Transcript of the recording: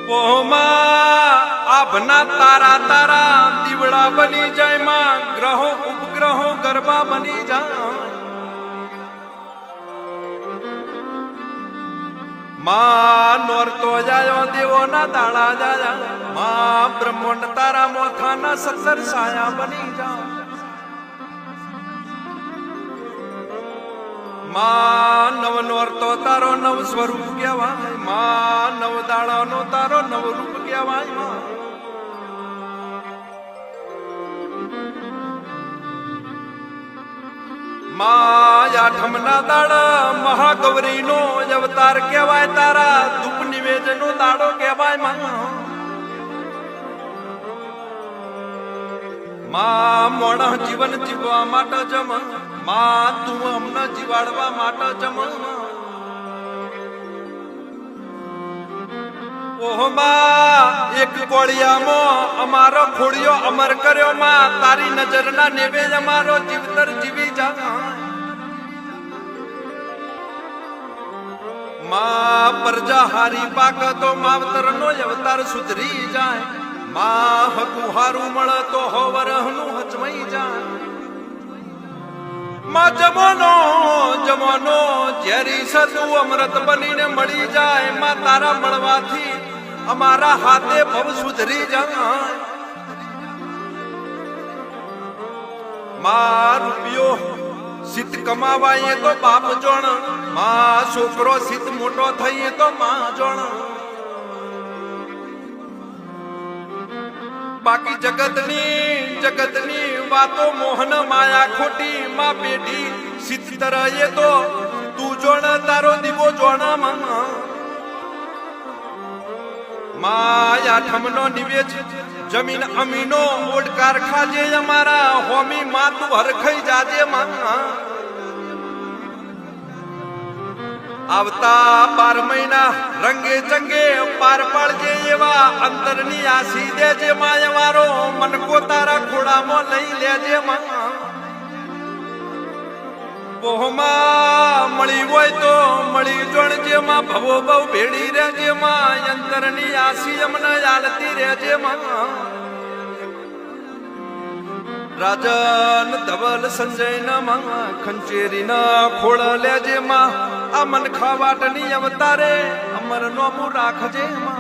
પોહમાં આભના તારા તારા દીવડા બની જાય માં ગ્રહો ઉપગ્રહો ગરબા બની જાય માં નોરતો જાયો દેવો ના દાડા જાયા માં બ્રહ્માંડ તારા મોથાના 17 સાયા બની જાય માં નવ નોરતો તારો નવ સ્વરૂપ કહેવાય માં નવ દાડાનો તારો નવ રૂપ કહેવાય માં આઠમના દાડા મહાગૌરી નો અવતાર કહેવાય તારા ધૂપ નિવેદન નો દાડો કહેવાય માં મોણ જીવન જીવવા માટે જમ માં તું અમને જીવાડવા માટે જમ ઓહ માં એક કોળિયામાં અમારો ખોડિયો અમર કર્યો માં તારી નજરના નેવે અમારો જીવતર જીવી જા માં પ્રજા હારી પાક તો માવતર નો અવતાર સુધરી જાય માં હકુ હારું મળે તો હોવરહનું હચવાઈ જાય માં જમોનો ઝેરી સતું અમૃત બનીને મળી જાય માં તારા મળવાથી અમારા હાથે ભવ સુધરી જાય માં રૂપિયો સિદ્ધ કમાવાય તો બાપ જોણ માં છોકરો સિદ્ધ મોટો થઈએ તો માં જોણ બાકી જગતની વાતો મોહન માયા ખોટી માં પેઢી સિદ્ધ તરયે તો તું જોણ તારો દીવો જોણા માં આઠમનો નિવેજ જમીન અમીનો ઓડકાર ખાજે અમારા હોમી માં તું હરખાઈ જાજે માં આવતા 12 મહિના રંગે ચંગે પાર પાડજે એવા અંતરની આશી દેજે માં અમારો મનકો તારા ખોડામાં લઈ લેજે માં પોહમાં મળી હોય તો મળી જોણજે માં ભવો બહુ ભેડી રહેજે માં અંતરની આશી અમને આલતી રહેજે માં રાજન ધવલ સંજય ના માં ખંચેરી ના ખોળ લેજે માં આ મન ખાવાટની અવતારે અમર નોમું રાખજે માં